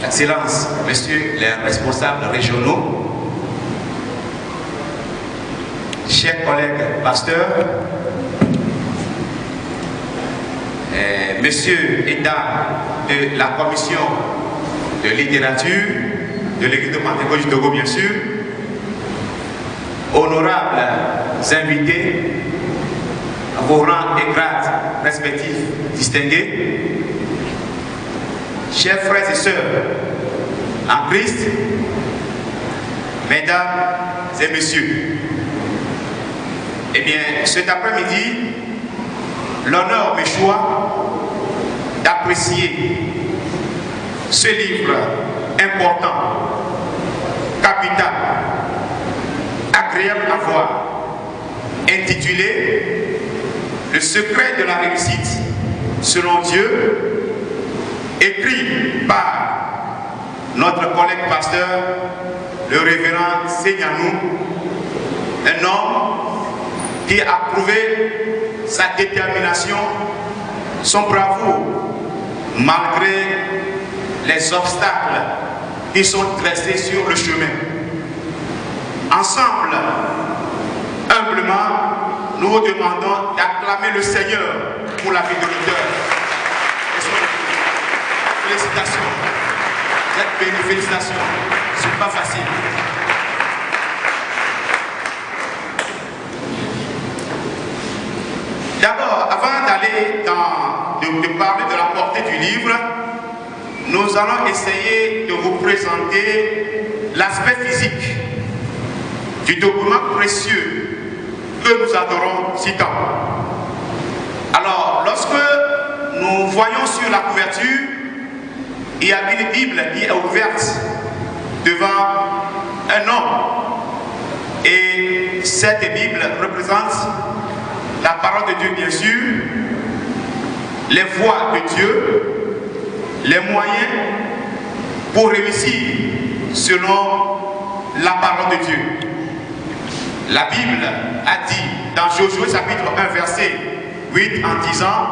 Excellences, Messieurs les responsables régionaux, chers collègues pasteurs, Messieurs et Dames de la Commission de littérature de l'Église de Pentecôte du Togo, bien sûr, honorables invités, vos rangs et grades respectifs distingués, chers frères et sœurs en Christ, mesdames et messieurs, eh bien, cet après-midi, l'honneur me choisit d'apprécier ce livre important, capital, agréable à voir, intitulé « Le secret de la réussite selon Dieu », écrit par notre collègue pasteur, le révérend Seignanou, un homme qui a prouvé sa détermination, son bravoure, malgré les obstacles qui sont dressés sur le chemin. Ensemble, humblement, nous vous demandons d'acclamer le Seigneur pour la vie de l'auteur. Félicitations. Félicitations. Ce n'est pas facile. D'abord, avant d'aller de parler de la portée du livre, nous allons essayer de vous présenter l'aspect physique du document précieux que nous adorons si tant. Alors, lorsque nous voyons sur la couverture, il y a une Bible qui est ouverte devant un homme. Et cette Bible représente la parole de Dieu, bien sûr, les voies de Dieu, les moyens pour réussir selon la parole de Dieu. La Bible a dit dans Josué chapitre 1 verset 8 en disant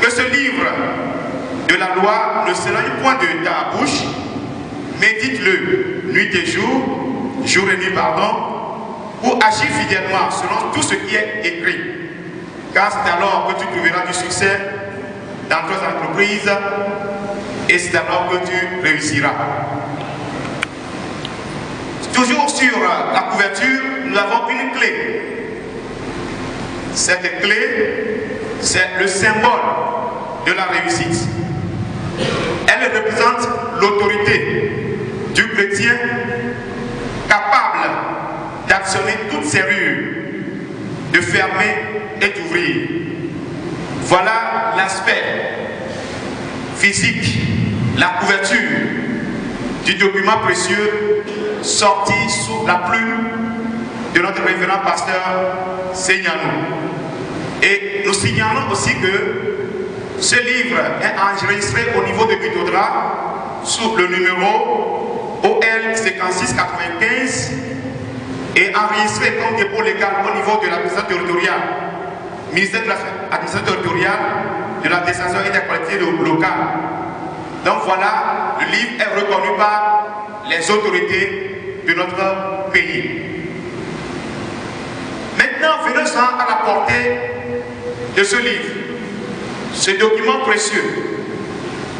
que ce livre de la loi ne s'éloigne point de ta bouche, médite-le nuit et jour et nuit, pour agir fidèlement selon tout ce qui est écrit. Car c'est alors que tu trouveras du succès dans tes entreprises et c'est alors que tu réussiras. Toujours sur la couverture, nous avons une clé. Cette clé, c'est le symbole de la réussite. Elle représente l'autorité du chrétien capable d'actionner toute serrure, de fermer et d'ouvrir. Voilà l'aspect physique, la couverture du document précieux sorti sous la plume de notre révérend pasteur Seignanou. Et nous signalons aussi que ce livre est enregistré au niveau de Butodra sous le numéro OL 5695 et enregistré comme dépôt légal au niveau de l'administration territoriale, ministère de l'administration territoriale, de la décentralisation et des collectivités locales. Donc voilà, le livre est reconnu par les autorités de notre pays. Maintenant, venons-en à la portée de ce livre, ce document précieux.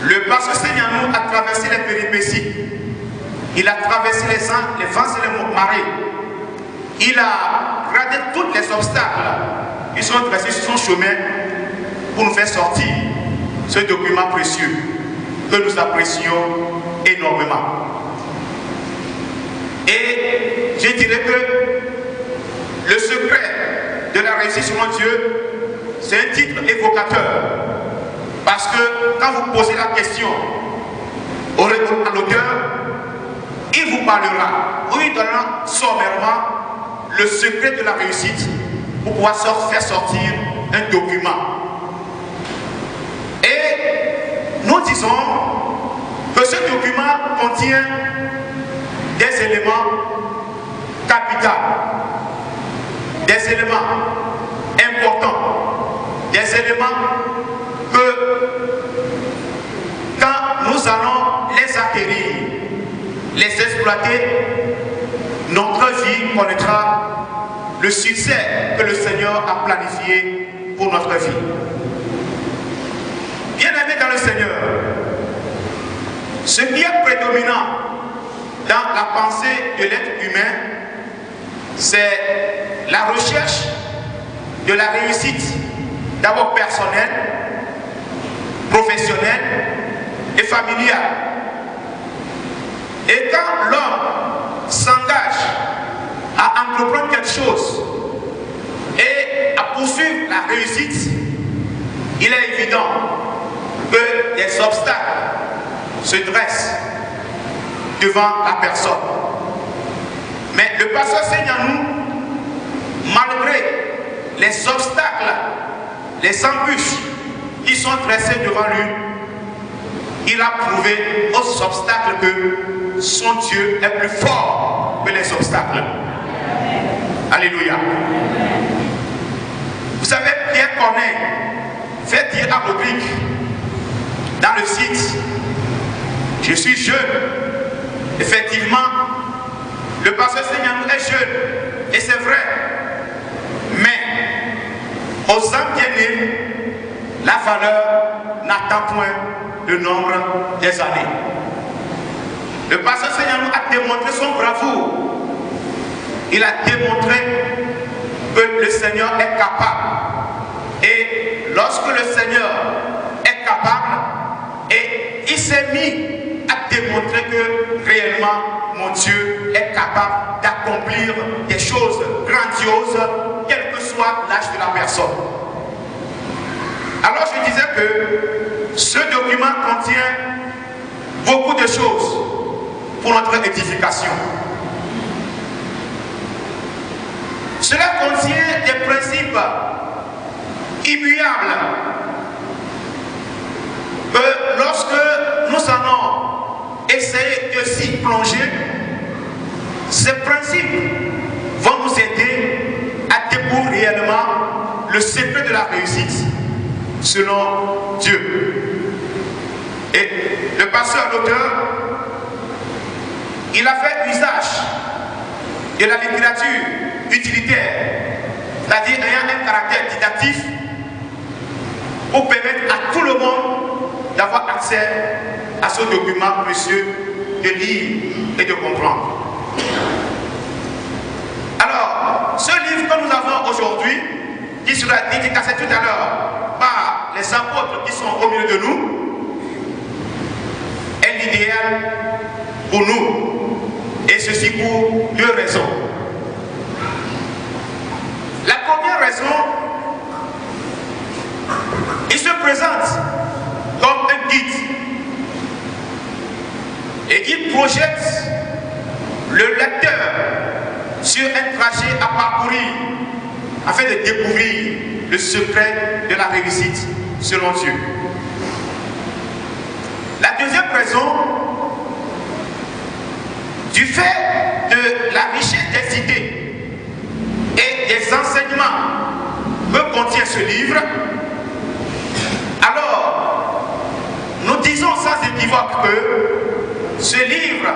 Le pasteur Seignanou a traversé les péripéties, il a traversé les vents et les marées, il a gradé tous les obstacles qui sont dressés sur son chemin pour nous faire sortir ce document précieux que nous apprécions énormément. Et je dirais que le secret de la réussite selon Dieu, c'est un titre évocateur. Parce que quand vous posez la question à l'auteur, il vous parlera, ou il donnera sommairement le secret de la réussite pour pouvoir faire sortir un document. Et nous disons que ce document contient des éléments capitaux, des éléments importants, des éléments que quand nous allons les l'exploiter, notre vie connaîtra le succès que le Seigneur a planifié pour notre vie. Bien-aimés dans le Seigneur, ce qui est prédominant dans la pensée de l'être humain, c'est la recherche de la réussite, d'abord personnelle, professionnelle et familiale. Et quand l'homme s'engage à entreprendre quelque chose et à poursuivre la réussite, il est évident que des obstacles se dressent devant la personne. Mais le pasteur Seignanou, malgré les obstacles, les embûches qui sont dressées devant lui, il a prouvé aux obstacles que son Dieu est plus fort que les obstacles. Alléluia. Vous savez, Pierre Corneille fait dire à Rodrigue dans le site: je suis jeune. Effectivement, le pasteur Seignanou est jeune, et c'est vrai. Mais aux âmes bien-nées, la valeur n'attend point le nombre des années. Le pasteur Seignanou a démontré son bravoure. Il a démontré que le Seigneur est capable. Et lorsque le Seigneur est capable, et il s'est mis à démontrer que réellement mon Dieu est capable d'accomplir des choses grandioses, quel que soit l'âge de la personne. Alors je disais que ce document contient beaucoup de choses pour notre édification. Cela contient des principes immuables que lorsque nous allons essayer de s'y plonger, ces principes vont nous aider à découvrir réellement le secret de la réussite selon Dieu. Et le pasteur, l'auteur, il a fait usage de la littérature utilitaire, c'est-à-dire ayant un caractère didactique, pour permettre à tout le monde d'avoir accès à ce document précieux, de lire et de comprendre. Alors, ce livre que nous avons aujourd'hui, qui sera dédicacé tout à l'heure par les apôtres qui sont au milieu de nous, est l'idéal pour nous. Et ceci pour deux raisons. La première raison, il se présente comme un guide et il projette le lecteur sur un trajet à parcourir afin de découvrir le secret de la réussite selon Dieu. La deuxième raison, du fait de la richesse des idées et des enseignements que contient ce livre, alors nous disons sans équivoque que ce livre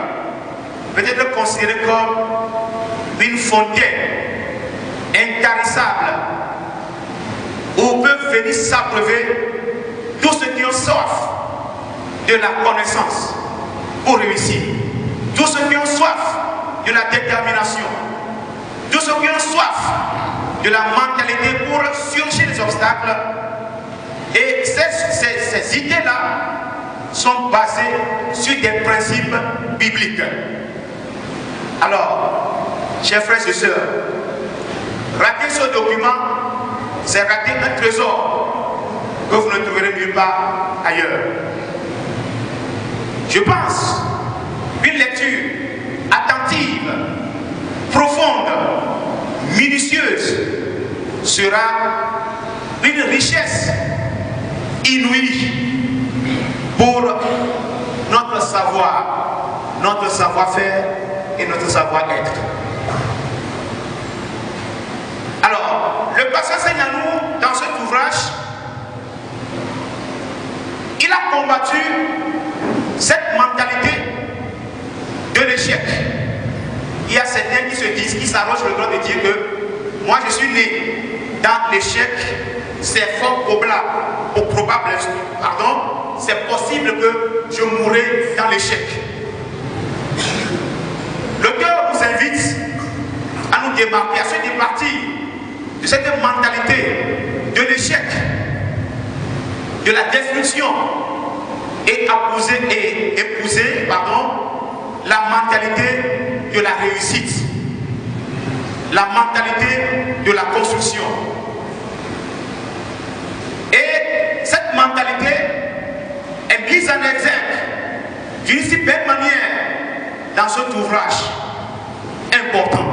peut être considéré comme une fontaine intarissable où peuvent venir s'abreuver tous ceux qui ont soif de la connaissance pour réussir, tous ceux qui ont soif de la détermination, tous ceux qui ont soif de la mentalité pour surgir les obstacles. Et ces idées-là sont basées sur des principes bibliques. Alors, chers frères et sœurs, rater ce document, c'est rater un trésor que vous ne trouverez nulle part ailleurs. Je pense qu'une lecture attentive, profonde, minutieuse sera une richesse inouïe pour notre savoir, notre savoir-faire et notre savoir-être. Alors, le pasteur Seignanou, dans cet ouvrage, il a combattu cette mentalité de l'échec. qui s'arroge le droit de dire que moi je suis né dans l'échec, c'est fort probable, c'est possible que je mourrai dans l'échec. L'auteur nous invite à nous démarquer, à se départir de cette mentalité de l'échec, de la destruction, et épouser la mentalité de la réussite, la mentalité de la construction. Et cette mentalité est mise en exergue d'une si belle manière dans cet ouvrage important.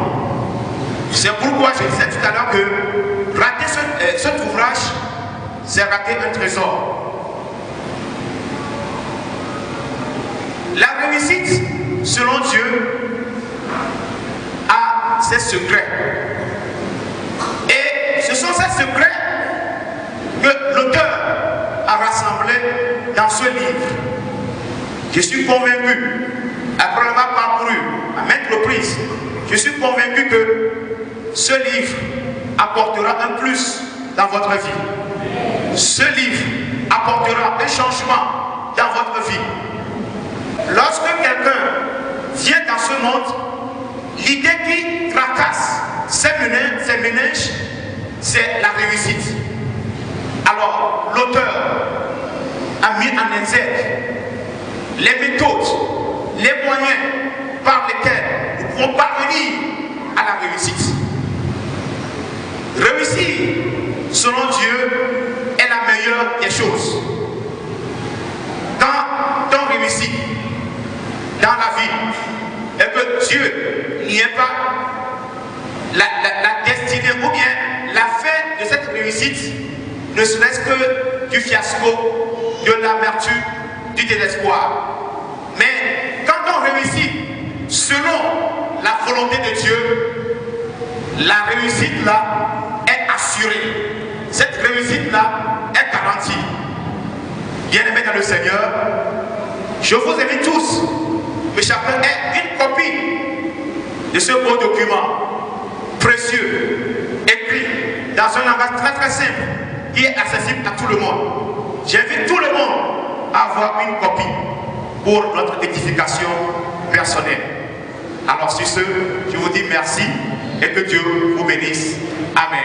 C'est pourquoi je disais tout à l'heure que rater cet ouvrage, c'est rater un trésor. La réussite, selon Dieu, a ses secrets. Et ce sont ces secrets que l'auteur a rassemblés dans ce livre. Je suis convaincu, après l'avoir parcouru à maintes reprises, je suis convaincu que ce livre apportera un plus dans votre vie. Ce livre apportera un changement dans votre vie. Lorsque quelqu'un vient dans ce monde, l'idée qui tracasse ses méninges, c'est la réussite. Alors, l'auteur a mis en exergue les méthodes, les moyens par lesquels nous pouvons parvenir à la réussite. Réussir, selon Dieu, est la meilleure des choses. Quand on réussit dans la vie, et que Dieu n'y est pas, la destinée ou bien la fin de cette réussite ne serait-ce que du fiasco, de l'amertume, du désespoir. Mais quand on réussit selon la volonté de Dieu, la réussite là est assurée. Cette réussite là est garantie. Bien-aimés dans le Seigneur, je vous invite tous que chacun ait une copie de ce beau document précieux, écrit dans un langage très très simple qui est accessible à tout le monde. J'invite tout le monde à avoir une copie pour notre édification personnelle. Alors sur ce, je vous dis merci et que Dieu vous bénisse. Amen.